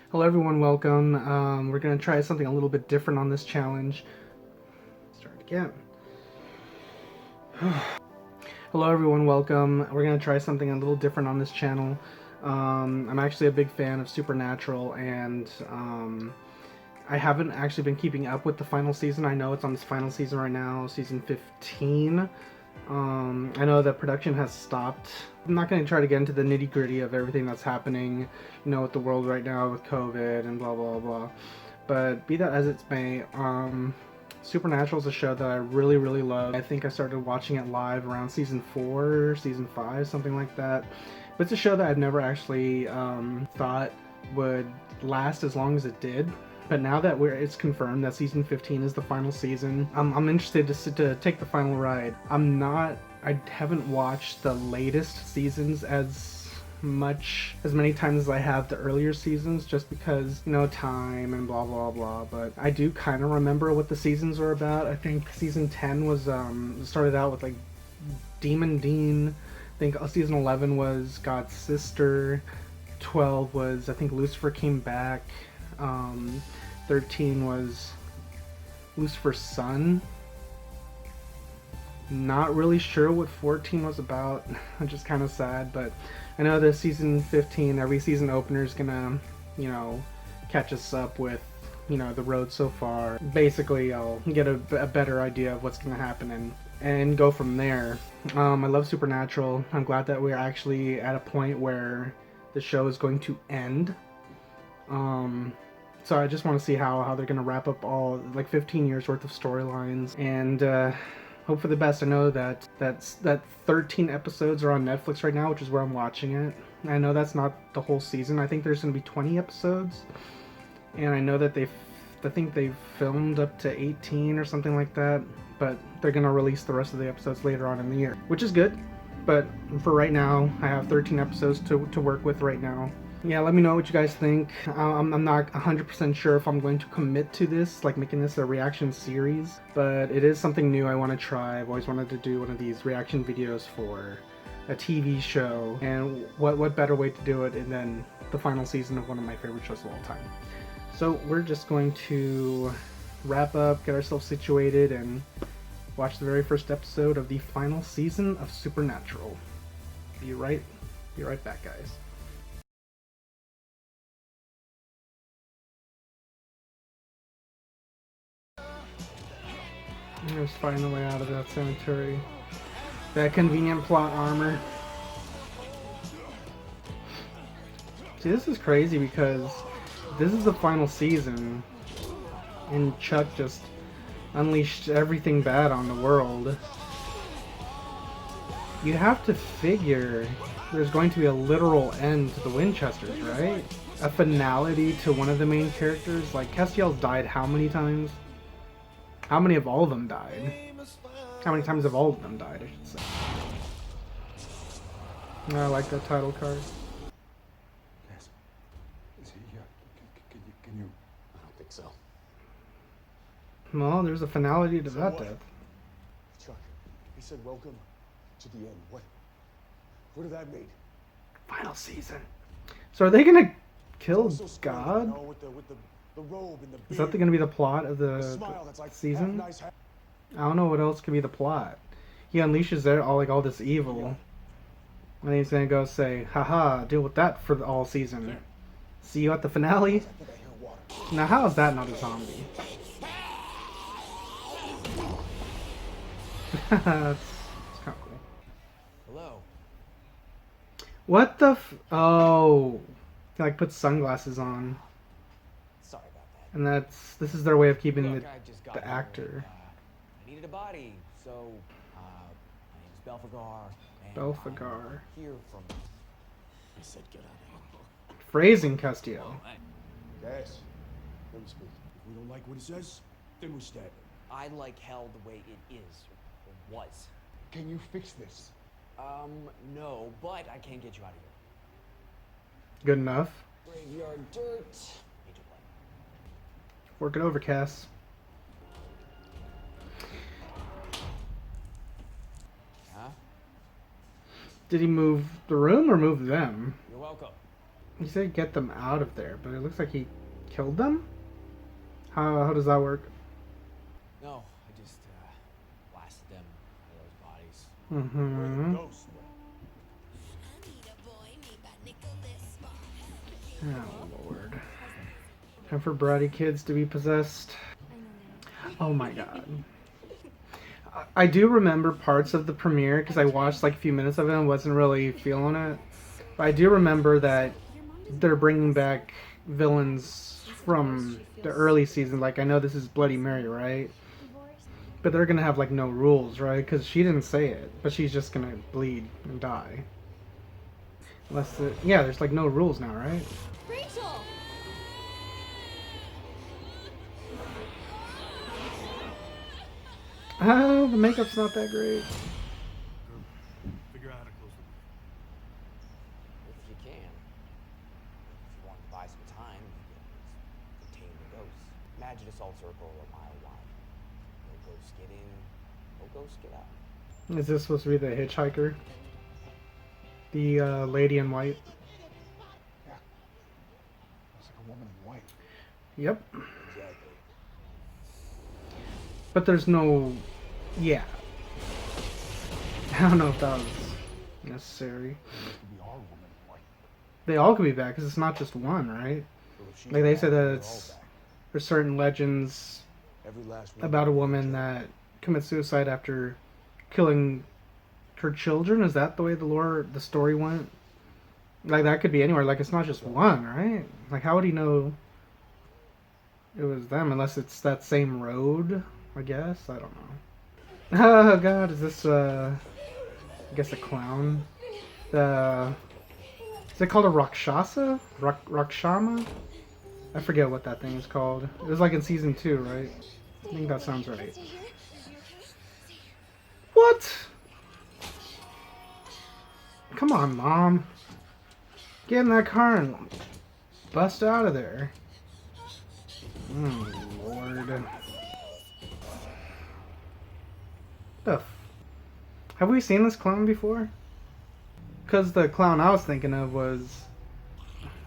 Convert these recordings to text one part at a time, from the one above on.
Hello everyone, welcome. We're going to try something a little bit different on this challenge. Start again. Hello everyone, welcome. We're going to try something a little different on this channel. I'm actually a big fan of Supernatural, and I haven't actually been keeping up with the final season. I know it's on this final season right now, season 15. I know that production has stopped. I'm not going to try to get into the nitty gritty of everything that's happening, with the world right now with COVID and blah blah blah. But be that as it may, Supernatural is a show that I really really love. I think I started watching it live around season 4, season 5, something like that. But it's a show that I've never actually thought would last as long as it did. But now that it's confirmed that season 15 is the final season, I'm interested to take the final ride. I haven't watched the latest seasons as many times as I have the earlier seasons, just because, time and blah blah blah. But I do kind of remember what the seasons were about. I think season 10 was started out with like Demon Dean. I think season 11 was God's sister. 12 was, I think, Lucifer came back. 13 was Lucifer's son. Not really sure what 14 was about. I'm just kind of sad, but I know that season 15, every season opener is gonna, catch us up with, the road so far. Basically, I'll get a better idea of what's gonna happen and go from there. I love Supernatural. I'm glad that we're actually at a point where the show is going to end. So I just want to see how they're gonna wrap up all like 15 years worth of storylines, and hope for the best. I know that 13 episodes are on Netflix right now, which is where I'm watching it. I know that's not the whole season. I think there's gonna be 20 episodes, and I know that I think they've filmed up to 18 or something like that, but they're gonna release the rest of the episodes later on in the year, which is good. But for right now, I have 13 episodes to work with right now. Yeah, let me know what you guys think. I'm not 100% sure if I'm going to commit to this, like making this a reaction series, but it is something new I want to try. I've always wanted to do one of these reaction videos for a TV show, and what better way to do it than the final season of one of my favorite shows of all time. So we're just going to wrap up, get ourselves situated, and watch the very first episode of the final season of Supernatural. Be right back, guys. Just fighting the way out of that cemetery. That convenient plot armor. See, this is crazy because this is the final season, and Chuck just unleashed everything bad on the world. You have to figure there's going to be a literal end to the Winchesters, right? A finality to one of the main characters. Like, Castiel's died how many times? How many of all of them died? How many times have all of them died, I should say. I like that title card. Yes. Is he here? Can you? I don't think so. Well, there's a finality to that death. Chuck, he said welcome to the end. What did that mean? Final season. So are they gonna kill God? With the robe and the Is that gonna be the plot of the like season? I don't know what else could be the plot. He unleashes all this evil, and he's gonna go say, "Haha, deal with that for all season. See you at the finale." Now, how is that not a zombie? That's kind of cool. Hello. What the oh, he like puts sunglasses on, Sorry about that. and this is their way of keeping Look, I just got the home actor. I needed a body, so my name's Belphegor. And Belphegor. I'm here from. I said get out of here. Phrasing Castillo. Yes. Let me speak. If we don't like what it says, then we stab it. I like hell the way it is, or was. Can you fix this? No, but I can get you out of here. Good enough. Graveyard dirt. Major blood. Work it over, Cass. Huh? Did he move the room or move them? You're welcome. You said get them out of there, but it looks like he killed them? How does that work? No, I just blasted them out of those bodies. Where Mm-hmm. the ghosts went. Oh, Lord. Time for bratty kids to be possessed. Oh my god. I do remember parts of the premiere because I watched like a few minutes of it and wasn't really feeling it. But I do remember that they're bringing back villains from the early season. Like, I know this is Bloody Mary, right? But they're gonna have like no rules, right? Because she didn't say it, but she's just gonna bleed and die. Unless, yeah, there's like no rules now, right? Rachel! Ah, the makeup's not that great. Figure out how to close the door. If you can. If you want to buy some time, you can contain the ghosts. Imagine a salt circle a mile wide. No ghosts get in, no ghosts get out. Is this supposed to be the hitchhiker? The lady in white? Yeah. Looks like a woman in white. Yep. Exactly. But there's no... Yeah. I don't know if that was necessary. This could be our woman in white. They all could be back, because it's not just one, right? Well, if she's Like they back, said that they're it's... all back. There's certain legends Every last one. about a woman that commits suicide after killing her children. Is that the way the story went? Like, that could be anywhere. Like, it's not just one, right? Like, how would he know it was them? Unless it's that same road, I guess? I don't know. Oh, God. Is this, I guess a clown? Is it called a Rakshasa? Rakshama? I forget what that thing is called. It was like in season 2, right? I think that sounds right. What? Come on, Mom. Get in that car and bust out of there. Oh, Lord. Have we seen this clown before? Because the clown I was thinking of was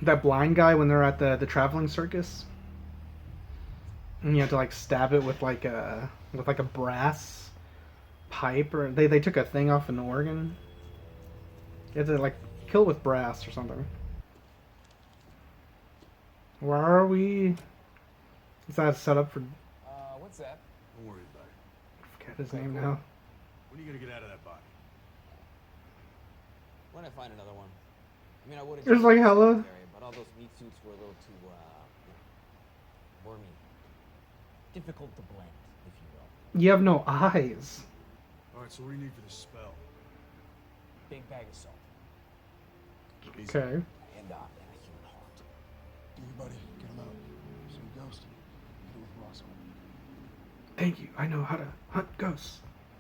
that blind guy when they're at the traveling circus. And you have to like stab it with like a brass pipe, or they took a thing off an organ. You have to like kill it with brass or something. Where are we? Is that set up for? What's that? Don't worry about it. I forget his name now. When are you gonna get out of that body? When I find another one. I mean, I would have. There's like hella. But all those meat suits were a little too, wormy. Difficult to blend, if you will. You have no eyes. Alright, so what do you need for this spell? Big bag of salt. Okay. And a human heart. Everybody, get him out. See a ghost. Get it with Roscoe. Thank you. I know how to hunt ghosts.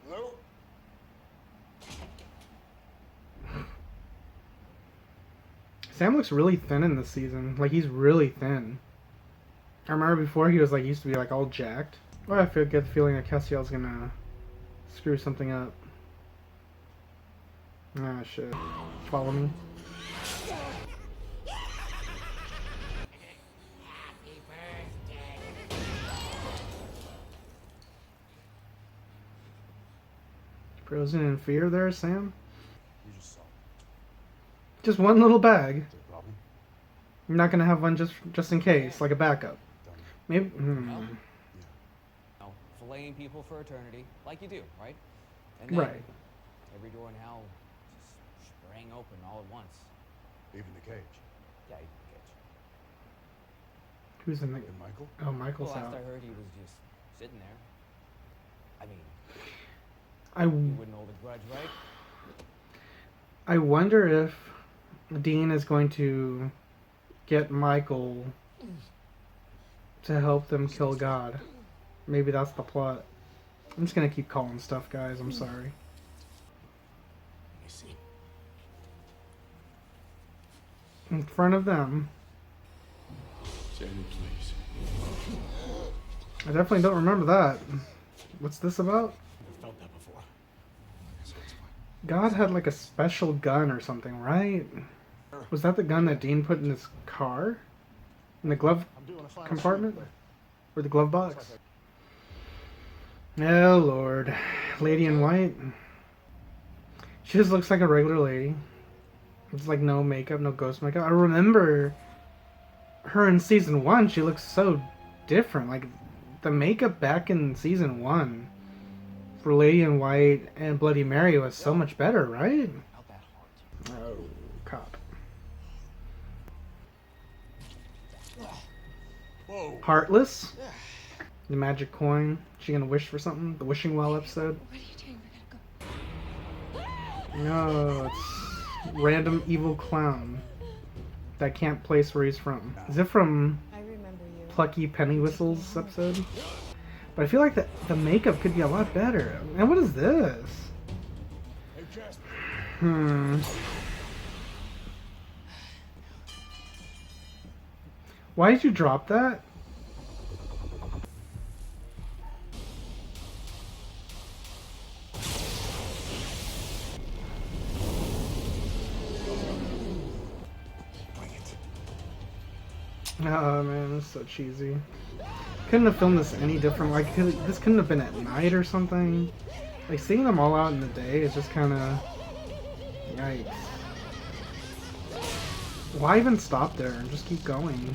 Hello? Sam looks really thin in this season. Like, he's really thin. I remember before he was like, used to be like all jacked. Well, I get the feeling that Castiel's gonna screw something up. Ah, shit. Follow me. Frozen in fear there, Sam? You just saw. Just one little bag. Is there a problem? You're not gonna have one just in case, like a backup. Done. Maybe. Oh, filleting people for eternity, like you do, right? And then Right. every door in hell just sprang open all at once. Even the cage. Yeah, you can catch. Who's in the? And Michael? Oh, Michael's Well, last out. I heard, he was just sitting there. I mean, I you wouldn't hold a grudge, right? I wonder if Dean is going to get Michael to help them kill God. Maybe that's the plot. I'm just gonna keep calling stuff, guys. I'm sorry. Let me see. In front of them. Sandy, please. I definitely don't remember that. What's this about? Never felt that before. So it's fine. God had like a special gun or something, right? We're Was that the gun that Dean put in his car? In the glove I'm doing a final compartment? sweep, Or the glove box? Oh lord. Lady in white. She just looks like a regular lady. It's like no makeup, no ghost makeup. I remember her in season 1. She looks so different. Like the makeup back in season 1 for Lady in White and Bloody Mary was so much better, right? About that heart. Oh, cop. Whoa. Heartless? The magic coin. She gonna wish for something? The wishing well episode? What are you doing? We gotta go. No, it's random evil clown that can't place where he's from. Is it from I remember you. Plucky Penny Whistles episode? But I feel like the makeup could be a lot better. And what is this? Hey, Jasper. Why did you drop that? Bring it. Oh man, this is so cheesy. Couldn't have filmed this any different. Like, this couldn't have been at night or something. Like, seeing them all out in the day is just kind of... Yikes. Why even stop there and just keep going?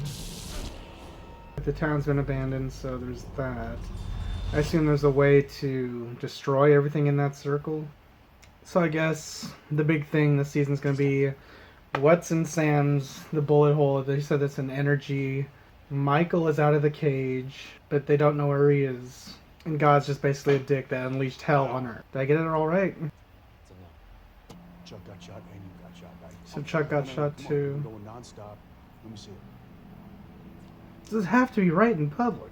The town's been abandoned, so there's that. I assume there's a way to destroy everything in that circle. So I guess the big thing this season's going to be what's in Sam's, the bullet hole. They said it's an energy. Michael is out of the cage, but they don't know where he is. And God's just basically a dick that unleashed hell on Earth. Did I get it all right? It's a no. Chuck got shot and you got shot, right? So Chuck got shot Come on, too. we're going non-stop. Let me see it. Does it have to be right in public?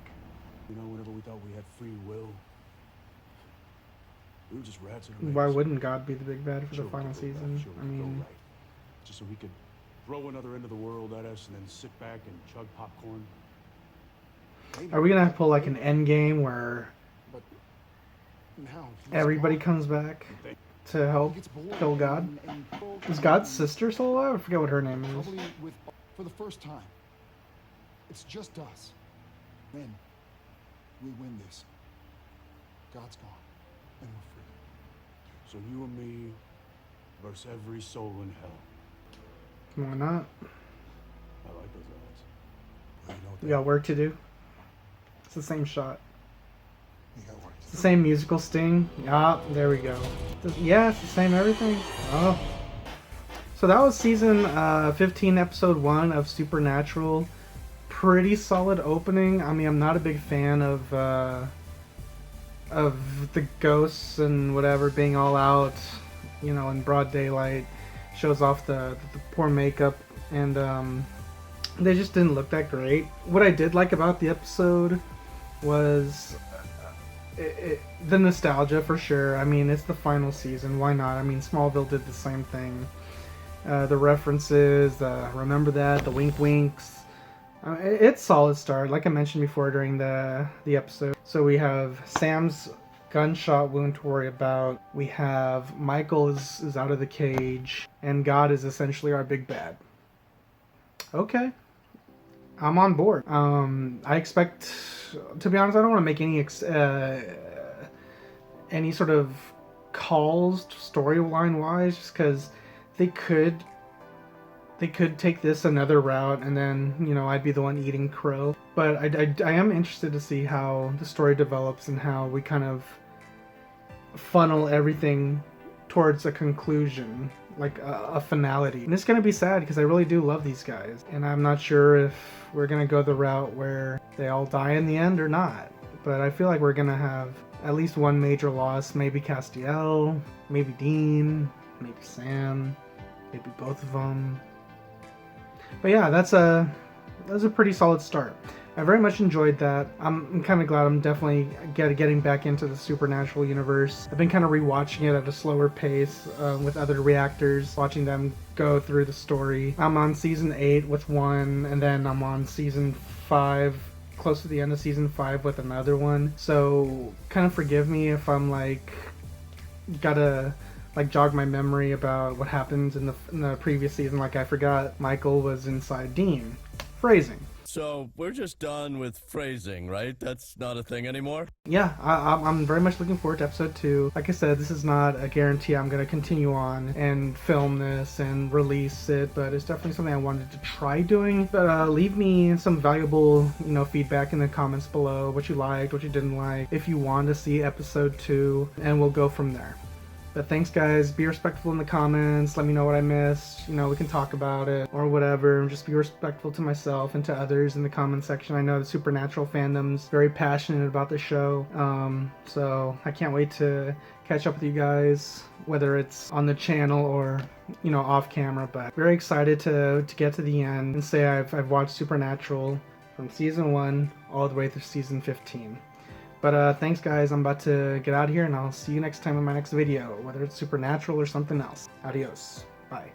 You know, whenever we thought we had free will, we were just rats in a maze. Why wouldn't God be the big bad for Sure, the we final could go left, season? sure, I we could go mean, right. Just so we could throw another end of the world at us and then sit back and chug popcorn. Maybe. are we gonna have to pull like an end game where But now he's everybody gone. comes back They- to help Gets bored kill God? and Is God's sister still alive? I forget what her name is. Probably for the first time. It's just us. Then we win this. God's gone, and we're free. So you and me versus every soul in hell. Why not? I like those odds. You know what We got work to do. It's the same shot. We got work It's the same musical sting. Ah, there we go. Yeah, it's the same everything. Oh. So that was season 15, episode 1 of Supernatural. Pretty solid opening. I mean, I'm not a big fan of the ghosts and whatever being all out, you know, in broad daylight. Shows off the poor makeup, and they just didn't look that great. What I did like about the episode was the nostalgia for sure. I mean, it's the final season. Why not? I mean, Smallville did the same thing. The references, remember that, the wink winks. It's solid start, like I mentioned before during the episode. So we have Sam's gunshot wound to worry about. We have Michael is out of the cage, and God is essentially our big bad. Okay. I'm on board. I expect, to be honest, I don't want to make any sort of calls storyline wise, just because they could take this another route, and then, you know, I'd be the one eating crow. But I am interested to see how the story develops and how we kind of funnel everything towards a conclusion, like a finality. And it's gonna be sad because I really do love these guys, and I'm not sure if we're gonna go the route where they all die in the end or not. But I feel like we're gonna have at least one major loss. Maybe Castiel, maybe Dean, maybe Sam, maybe both of them. But yeah, that's a pretty solid start. I very much enjoyed that. I'm kind of glad I'm definitely getting back into the Supernatural universe. I've been kind of rewatching it at a slower pace with other reactors, watching them go through the story. I'm on season 8 with one, and then I'm on season 5, close to the end of season 5 with another one. So kind of forgive me if I'm like gotta like jog my memory about what happens in the previous season. Like I forgot Michael was inside Dean. Phrasing. So we're just done with phrasing, right? That's not a thing anymore? Yeah, I'm very much looking forward to episode 2. Like I said, this is not a guarantee I'm going to continue on and film this and release it, but it's definitely something I wanted to try doing. But leave me some valuable, feedback in the comments below, what you liked, what you didn't like, if you want to see episode 2, and we'll go from there. But thanks, guys. Be respectful in the comments. Let me know what I missed. We can talk about it or whatever. Just be respectful to myself and to others in the comment section. I know the Supernatural fandom's very passionate about the show. So I can't wait to catch up with you guys, whether it's on the channel or, off camera. But very excited to get to the end and say I've watched Supernatural from season 1 all the way through season 15. But thanks, guys. I'm about to get out of here, and I'll see you next time in my next video, whether it's Supernatural or something else. Adios. Bye.